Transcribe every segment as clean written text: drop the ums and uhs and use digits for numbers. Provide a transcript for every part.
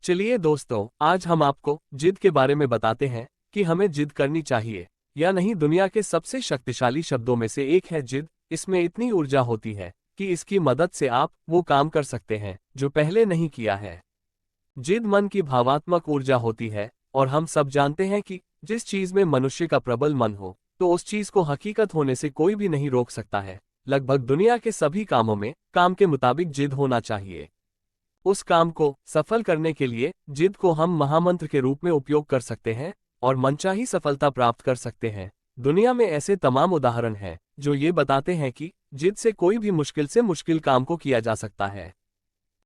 चलिए दोस्तों, आज हम आपको जिद के बारे में बताते हैं कि हमें जिद करनी चाहिए या नहीं। दुनिया के सबसे शक्तिशाली शब्दों में से एक है जिद। इसमें इतनी ऊर्जा होती है कि इसकी मदद से आप वो काम कर सकते हैं जो पहले नहीं किया है। जिद मन की भावात्मक ऊर्जा होती है और हम सब जानते हैं कि जिस चीज में मनुष्य का प्रबल मन हो तो उस चीज को हकीकत होने से कोई भी नहीं रोक सकता है। लगभग दुनिया के सभी कामों में काम के मुताबिक जिद होना चाहिए। उस काम को सफल करने के लिए जिद को हम महामंत्र के रूप में उपयोग कर सकते हैं और मनचाही सफलता प्राप्त कर सकते हैं। दुनिया में ऐसे तमाम उदाहरण हैं जो ये बताते हैं कि जिद से कोई भी मुश्किल से मुश्किल काम को किया जा सकता है।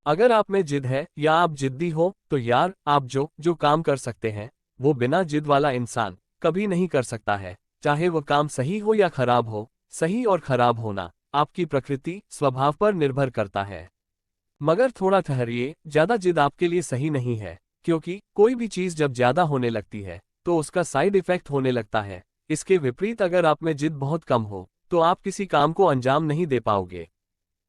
अगर आप में जिद है या आप जिद्दी हो तो यार, आप जो जो काम कर सकते हैं वो बिना जिद वाला इंसान कभी नहीं कर सकता है। चाहे वो काम सही हो या खराब हो, सही और खराब होना आपकी प्रकृति स्वभाव पर निर्भर करता है। मगर थोड़ा ठहरिए, ज्यादा जिद आपके लिए सही नहीं है, क्योंकि कोई भी चीज जब ज्यादा होने लगती है तो उसका साइड इफेक्ट होने लगता है। इसके विपरीत अगर आप में जिद बहुत कम हो तो आप किसी काम को अंजाम नहीं दे पाओगे।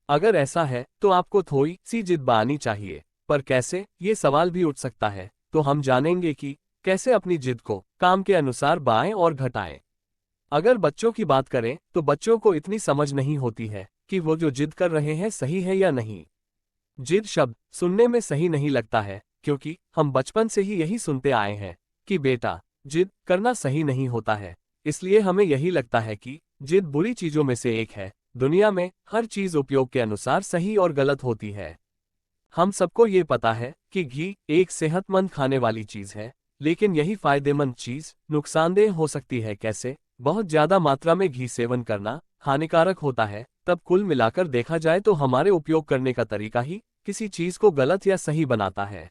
अगर ऐसा है तो आपको थोड़ी सी जिद बनानी चाहिए, पर कैसे, ये सवाल भी उठ सकता है। तो हम जानेंगे कि कैसे अपनी जिद को काम के अनुसार बढ़ाएं और घटाएं। अगर बच्चों की बात करें तो बच्चों को इतनी समझ नहीं होती है कि वो जो जिद कर रहे हैं सही है या नहीं। जिद शब्द सुनने में सही नहीं लगता है, क्योंकि हम बचपन से ही यही सुनते आए हैं कि बेटा, जिद करना सही नहीं होता है। इसलिए हमें यही लगता है कि जिद बुरी चीजों में से एक है। दुनिया में हर चीज उपयोग के अनुसार सही और गलत होती है। हम सबको ये पता है कि घी एक सेहतमंद खाने वाली चीज है, लेकिन यही फायदेमंद चीज नुकसानदेह हो सकती है। कैसे? बहुत ज्यादा मात्रा में घी सेवन करना हानिकारक होता है। तब कुल मिलाकर देखा जाए तो हमारे उपयोग करने का तरीका ही किसी चीज को गलत या सही बनाता है।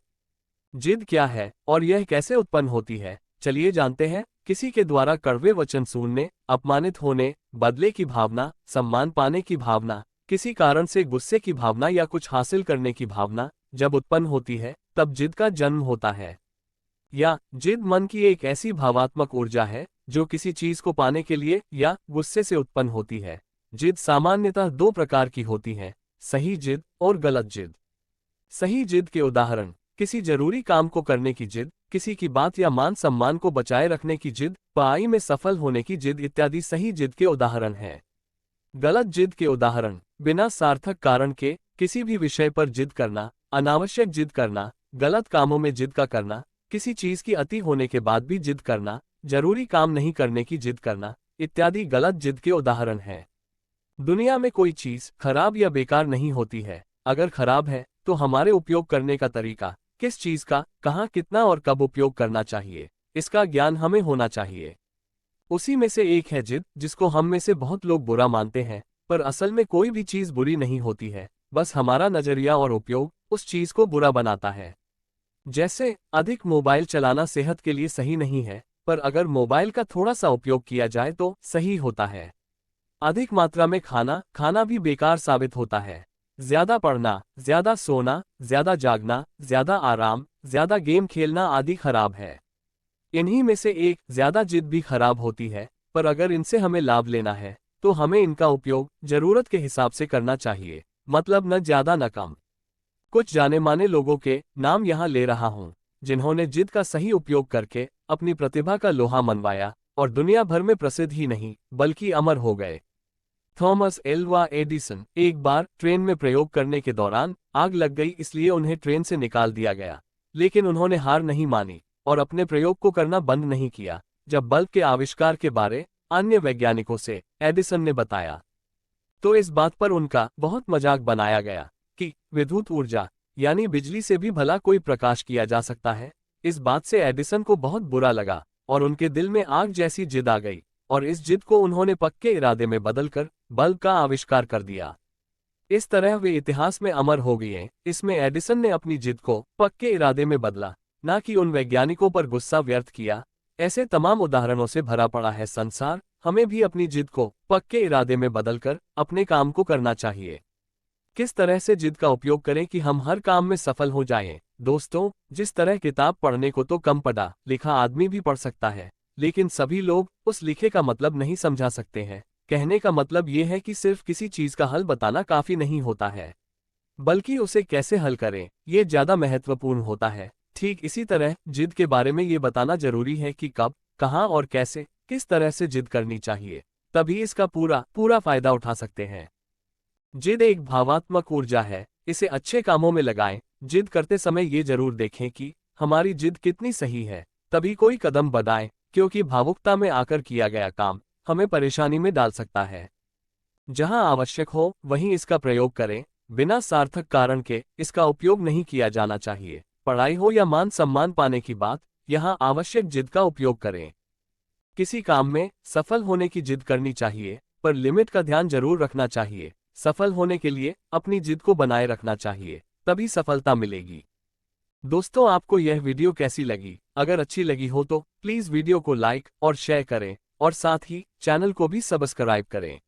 जिद क्या है और यह कैसे उत्पन्न होती है, चलिए जानते हैं। किसी के द्वारा कड़वे वचन सुनने, अपमानित होने, बदले की भावना, सम्मान पाने की भावना, किसी कारण से गुस्से की भावना या कुछ हासिल करने की भावना जब उत्पन्न होती है तब जिद का जन्म होता है। या जिद मन की एक ऐसी भावात्मक ऊर्जा है जो किसी चीज को पाने के लिए या गुस्से से उत्पन्न होती है। जिद सामान्यतः दो प्रकार की होती है, सही जिद और गलत जिद। सही जिद के उदाहरण: किसी जरूरी काम को करने की जिद, किसी की बात या मान सम्मान को बचाए रखने की जिद, पढ़ाई में सफल होने की जिद इत्यादि सही जिद के उदाहरण हैं। गलत जिद के उदाहरण: बिना सार्थक कारण के किसी भी विषय पर जिद करना, अनावश्यक जिद करना, गलत कामों में जिद का करना, किसी चीज की अति होने के बाद भी जिद करना, जरूरी काम नहीं करने की जिद करना इत्यादि गलत जिद के उदाहरण हैं। दुनिया में कोई चीज खराब या बेकार नहीं होती है। अगर खराब है तो हमारे उपयोग करने का तरीका, किस चीज का कहाँ, कितना और कब उपयोग करना चाहिए, इसका ज्ञान हमें होना चाहिए। उसी में से एक है जिद, जिसको हम में से बहुत लोग बुरा मानते हैं। पर असल में कोई भी चीज बुरी नहीं होती है, बस हमारा नजरिया और उपयोग उस चीज को बुरा बनाता है। जैसे अधिक मोबाइल चलाना सेहत के लिए सही नहीं है, पर अगर मोबाइल का थोड़ा सा उपयोग किया जाए तो सही होता है। अधिक मात्रा में खाना भी बेकार साबित होता है। ज्यादा पढ़ना, ज्यादा सोना, ज्यादा जागना, ज्यादा आराम, ज्यादा गेम खेलना आदि खराब है। इन्हीं में से एक ज्यादा जिद भी खराब होती है, पर अगर इनसे हमें लाभ लेना है तो हमें इनका उपयोग जरूरत के हिसाब से करना चाहिए, मतलब न ज्यादा न कम। कुछ जाने माने लोगों के नाम यहाँ ले रहा हूँ, जिन्होंने जिद का सही उपयोग करके अपनी प्रतिभा का लोहा मनवाया और दुनिया भर में प्रसिद्ध ही नहीं बल्कि अमर हो गए। थॉमस एल्वा एडिसन: एक बार ट्रेन में प्रयोग करने के दौरान आग लग गई, इसलिए उन्हें ट्रेन से निकाल दिया गया। लेकिन उन्होंने हार नहीं मानी और अपने प्रयोग को करना बंद नहीं किया। जब बल्ब के आविष्कार के बारे अन्य वैज्ञानिकों से एडिसन ने बताया तो इस बात पर उनका बहुत मजाक बनाया गया कि विद्युत ऊर्जा यानी बिजली से भी भला कोई प्रकाश किया जा सकता है। इस बात से एडिसन को बहुत बुरा लगा और उनके दिल में आग जैसी जिद आ गई और इस जिद को उन्होंने पक्के इरादे में बदलकर बल्ब का आविष्कार कर दिया। इस तरह वे इतिहास में अमर हो गए। इसमें एडिसन ने अपनी जिद को पक्के इरादे में बदला, ना कि उन वैज्ञानिकों पर गुस्सा व्यर्थ किया। ऐसे तमाम उदाहरणों से भरा पड़ा है संसार। हमें भी अपनी जिद को पक्के इरादे में बदलकर अपने काम को करना चाहिए। किस तरह से जिद का उपयोग करें कि हम हर काम में सफल हो जाएं? दोस्तों, जिस तरह किताब पढ़ने को तो कम पढ़ा लिखा आदमी भी पढ़ सकता है, लेकिन सभी लोग उस लिखे का मतलब नहीं समझा सकते हैं। कहने का मतलब ये है कि सिर्फ किसी चीज का हल बताना काफी नहीं होता है, बल्कि उसे कैसे हल करें ये ज्यादा महत्वपूर्ण होता है। ठीक इसी तरह जिद के बारे में ये बताना जरूरी है कि कब, कहाँ और कैसे, किस तरह से जिद करनी चाहिए, तभी इसका पूरा फायदा उठा सकते हैं। जिद एक भावात्मक ऊर्जा है, इसे अच्छे कामों में लगाएं। जिद करते समय ये जरूर देखें कि हमारी जिद कितनी सही है, तभी कोई कदम बढ़ाएं, क्योंकि भावुकता में आकर किया गया काम हमें परेशानी में डाल सकता है। जहां आवश्यक हो वहीं इसका प्रयोग करें, बिना सार्थक कारण के इसका उपयोग नहीं किया जाना चाहिए। पढ़ाई हो या मान सम्मान पाने की बात, यहां आवश्यक जिद का उपयोग करें। किसी काम में सफल होने की जिद करनी चाहिए, पर लिमिट का ध्यान जरूर रखना चाहिए। सफल होने के लिए अपनी जिद को बनाए रखना चाहिए, तभी सफलता मिलेगी। दोस्तों, आपको यह वीडियो कैसी लगी? अगर अच्छी लगी हो तो प्लीज वीडियो को लाइक और शेयर करें और साथ ही चैनल को भी सब्सक्राइब करें।